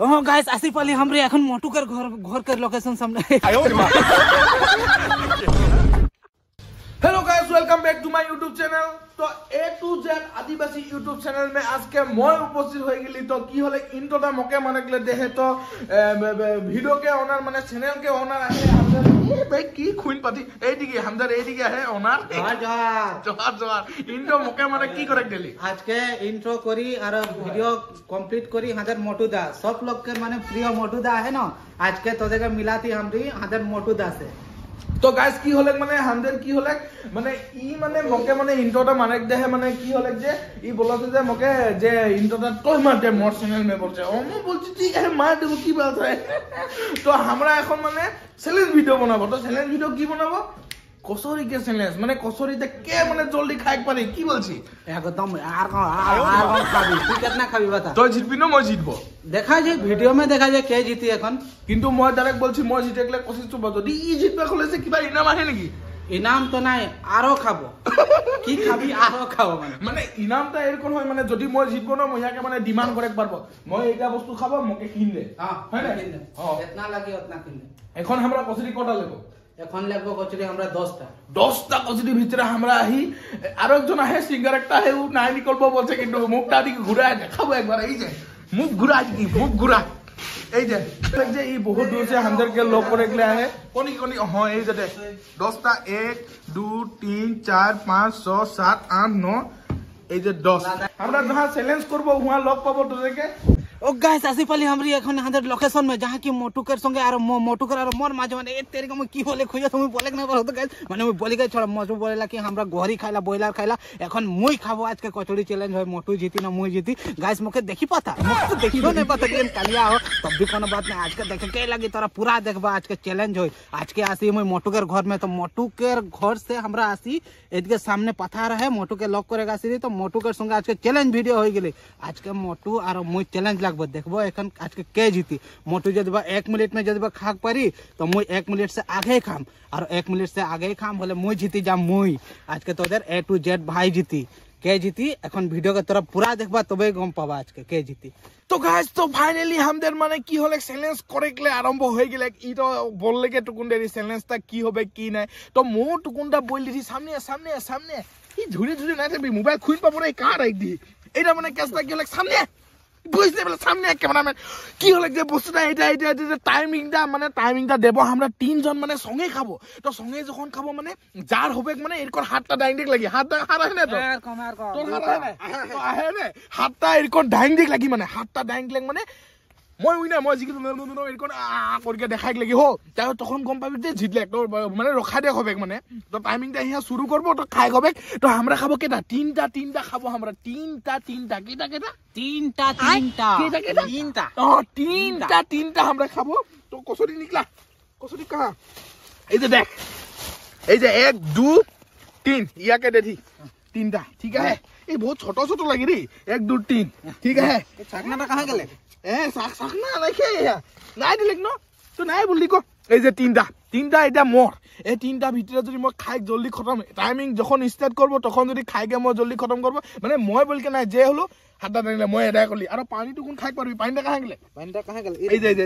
Oh guys, Asif Ali हमरे এখন मोटूकर घर कर लोकेशन सामने। Hello guys, welcome back to my YouTube channel. तो ए टू जेड आदिवासी यूट्यूब चैनल में आज के मैं उपस्थित हो गई। तो की हले इंट्रोटा मके माने के देहे तो वीडियो के ओनर माने चैनल के ओनर आहे हमदर। ए भाई की खुइन पाती ए दिगे हमदर ए दिगे है ओनर। जोहार इंट्रो मके माने की करे देली आज के इंट्रो करी और वीडियो कंप्लीट करी हदर मोटूदा सब लोग के माने प्रिय मोटूदा है ना। आज के तो जगह मिलाती हमरी हदर मोटूदा से। तो गाइस की हले माने हमदर की हले माने ई माने मके माने इंट्रोटा माने देहे माने की हले जे ई बोलते जे मके जे इंट्रोटा तो मारते मोर चैनल में बोलছে ও মু বলছি ঠিক আছে মার দেব কি বাত है। तो हमरा এখন মানে চ্যালেঞ্জ ভিডিও বানাবো। তো চ্যালেঞ্জ ভিডিও কি বানাবো? কচুরি के চ্যালেঞ্জ মানে কচুরিতে কে মানে জলদি খাইতে পারে কি বলছি एकदम আর খাবি তুই কিতনা খাবি बता। তো জিতবি না মই জিতবো দেখা যায় ভিডিও में দেখা যায় কে জিতি এখন। কিন্তু মই ডাইরেক্ট বলছি মই জিতলে কোশিশ করব। যদি ই জিতবে হলে যে কিবা ইনাম আহে নাকি? ইনাম তো নাই আরো খাবো। কি খাবি আরো খাবো মানে ইনামটা এরকম হয় মানে যদি মই জিতবো না মই ইয়াকে মানে ডিমান্ড করে পারবো মই এটা বস্তু খাবো মকে কিন দে। হয় না কিতনা লাগে উতনা কিন দে। এখন আমরা কচুরি কটা লেবো? এখন লাগবো কচুরি আমরা 10টা কচুরি ভিতরে আমরা আহি আর একজন আহে সিঙ্গার একটা আহে ও নাই নিকলবো বলছে কিন্তু মুখটা দিকে ঘুরায় দেখাবো একবার। এই যে মুখ ঘুরা কি মুখ ঘুরা এই যে এই বহুত দূর से हमदर के लोग করে গলে আহে কোনি কোনি হ এই যে 10টা 1 2 3 4 5 6 7 8 9 এই যে 10 আমরা যখন চ্যালেঞ্জ করব ওয়া লোক পাবো তো দেখে। ओ गाइस आसिफ अली हमरी এখন হাজার লোকেশন में जहां की मोटूकर संगे और मोटूकर और मोर माजे माने ए तेरे को की बोले खोया তুমি बोले না বলো তো गाइस মানে মই बोली गाइस छोड़ मजू बोलेला कि हमरा गोहरी खाइला बॉयलर खाइला এখন মই খাবো आज के कचौड़ी चैलेंज है मोटू जीती ना মই जीती। गाइस मके देखी पता मके देखियो नहीं पता कि कालिया हो तब भी कोनो बात नहीं। आज के देखे के लगी तोरा पूरा देखबा आज के चैलेंज होय। आज के आसी मैं मोटूकर घर में तो मोटूकर घर से हमरा आसी एदके सामने पथार है मोटू के लॉक करेगा आसी तो मोटूकर संगे आज के चैलेंज वीडियो होई गेली। आज के मोटू और মই चैलेंज लागबो देखबो এখন आज के के जीती। मोटू जदबा 1 मिनट में जदबा खाक पारी तो মই 1 मिनट से आगे खाम और 1 मिनट से आगे खाम बोले মই जीती जा মই। आज के तोদের ए टू जेड भाई जीती के जीती এখন ভিডিও के तरफ पूरा देखबा तबे गम पाबा आज के जीती। তো গাইস তো ফাইনালি আমাদের মানে কি হলে চ্যালেঞ্জ করেকলে আরম্ভ হয়ে গেল। ই তো বললে কে টুকুনদের চ্যালেঞ্জটা কি হবে কি নাই। তো মো টুকুনটা বললি সামনে সামনে সামনে ই ঝুড়ি ঝুড়ি না থাকবি মোবাইল খুঁজ পাবো না কার রাখ দি এটা মানে কেসটা কি হলে সামনে বুঝতে পারলে সামনে ক্যামেরাম্যান কি হলে যে বস্তুটা এটা টাইমিংটা মানে টাইমিংটা দেব আমরা তিনজন মানে সঙ্গে খাবো। তো সঙ্গে যখন খাবো মানে যার হবে মানে এরকম হাতটা ডাইরেক্ট লাগি হাত আহে না তো আহে না হাতটা এরকম ডাইরেক্ট লাগি মানে হাতটা ডাইরেক্ট লাগ মানে মই উইনা মই জিকিটো এরকম করকে দেখাই লাগি হো তাই তখন গম পাবি যে জিতলে তো মানে রখা দেখ হবে মানে। তো টাইমিংটা হিয়া শুরু করব তো খাই হবে। তো আমরা খাবো কেটা তিনটা খাবো আমরা তিনটা কেটা তিনটা আমরা খাবো। তো কচুরি নিকলা কচুরি কাহা এই যে দেখ এই যে 1 2 3 ইয়াকে দেখি তিনটা ঠিক আছে। এই বহুত ছোট ছোট লাগি রে 1 2 3 ঠিক আছে। ছাকনাটা কাহা গেলে শাকনা নাইখে নাই দিলেক ন তো নাই বললি ক এই যে তিনটা এটা মোর এই তিনটা ভিতরে যদি মই খাই জলদি খতম টাইমিং যখন স্টার্ট করব তখন যদি খাইকে মই জলদি খতম করব মানে মই বলকে নাই যে হলো হাতটা দিলে মই এদাই করলি আর পানিটো কোন খাই পারবি পানিটা কাহা গেলে এই যে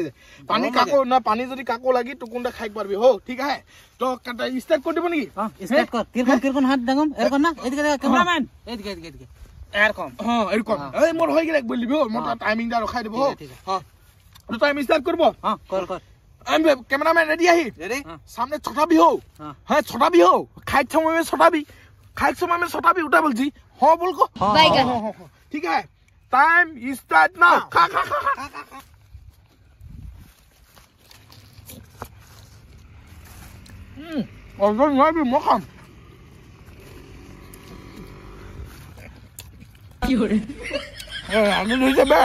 পানি কাকো না পানি যদি কাকো লাগি তো কোনটা খাই পারবি হো ঠিক আছে। তো স্টার্ট করে দেব নাকি? স্টার্ট কর কিরকম হাত দেগম এরকম না এদিকে ক্যামেরাম্যান এদিকে এরকম এরকম এই মোর হই গেলে বলবি হো মোর টাইমিংটা রখাই দেব হো। তো টাইম স্টার্ট করব কর कैमरामैन रेडी है रेडी सामने छोटा भी हो हाँ छोटा भी हो खाए समय में छोटा भी उठा बोल जी हाँ बोल को ठीक है टाइम स्टार्ट नाउ खा और जो नहीं भी मौका क्यों रे आगे नहीं जा बे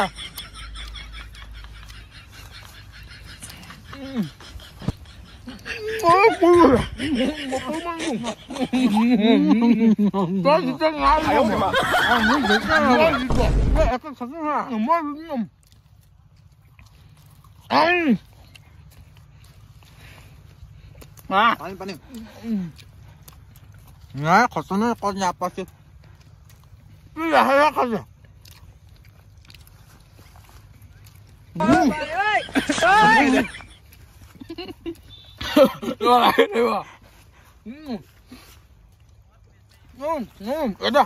पानी nah kosongnya kok nyapa sih iya ya kan ya এটা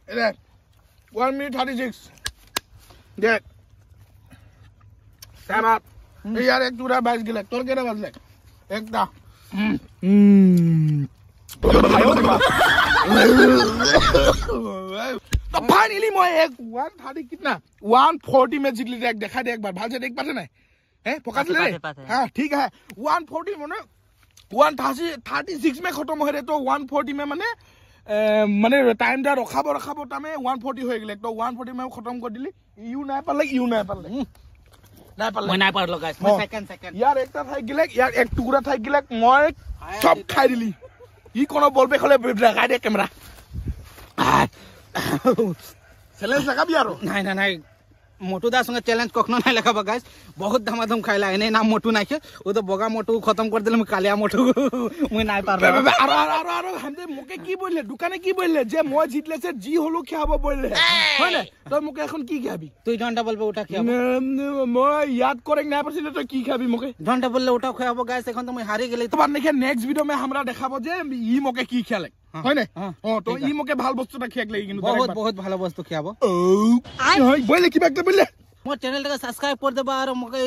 Ada. 1 minute 36. Dead. Time up. यार एक टूरा बाज गेले तोर केरा बाजले एकटा तो फाइनली मैं एक 130 कितना 140 में जीत ली देखा दे एक बार भाल से देख पाते नहीं हैं पकड़ ले हां ठीक है 140 माने 136 में खत्म हो रे तो 140 में माने टाइम दा रखाबो टाइम 140 हो गेले तो 140 में खत्म कर दिली यू ना पाले নাই পারলো গাইস মই সেকেন্ড यार একটা থাই গিলে यार एक टुकड़ा থাই গিলে মই সব খাই দিলি ই কোন বলবে খলে লাগাই দে ক্যামেরা চ্যালেঞ্জ লাগাবি আর নাই मोटू दा संगे चैलेंज कखनो नहीं लगाबा गाइस बहुत धमाधम खाइला एने नाम मोटू नहीं के वो तो बगा मोटू खत्म कर दिले मैं कालिया मोटू मैं नहीं पारलो आरो हमदे मोके की बोलले दुकाने की बोलले जे মই জিতলে সে জি হলো খাবো বললে হয় না তো মোকে এখন কি খাবি তুই ঘন্টা বলবে ওটা খাবো মই ইয়াদ করে না পারছিস তো কি খাবি মোকে ঘন্টা বললে ওটা খাবো গাইস এখন তো মই হারি গেলি তো বারনে নেক্সট ভিডিও মে हमरा দেখাবো যে ই মোকে কি খেলে হয় না তো ই মোকে ভাল বস্তুটা খেকলে কিন্তু बहुत ভালো বস্তু খাবো হয় বলে কি একটা বললে मोर चैनल के सब्सक्राइब कर देबा और मोके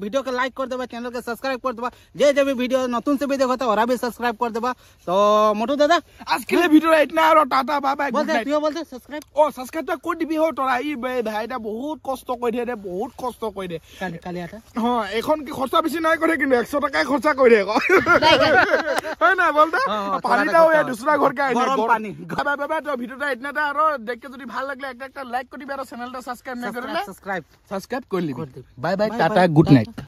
वीडियो के लाइक कर देबा चैनल के सब्सक्राइब कर देबा जे भी वीडियो नतुन से भी देखता और भी सब्सक्राइब कर देबा तो मोटू दादा आज के लिए वीडियो इतना और टाटा बाय बाय बोलते तू बोलते सब्सक्राइब ओ सब्सक्राइब तो कर दिबी हो तोरा ई भाईटा बहुत कष्ट कर दे बहुत कष्ट कर दे काली आटा हां এখন কি খরচা বেশি নাই করে কিন্তু 100 টাকা খরচা করে দে है ना बोलता পানিটাও এ दूसरा घर का গরম পানি বাবা বাবা তো ভিডিওটা ইতনাটা আর দেখতে যদি ভালো লাগলে একটা লাইক করে দিবি আর চ্যানেলটা সাবস্ক্রাইব না করলে सब्सक्राइब कर ली bye bye tata good night.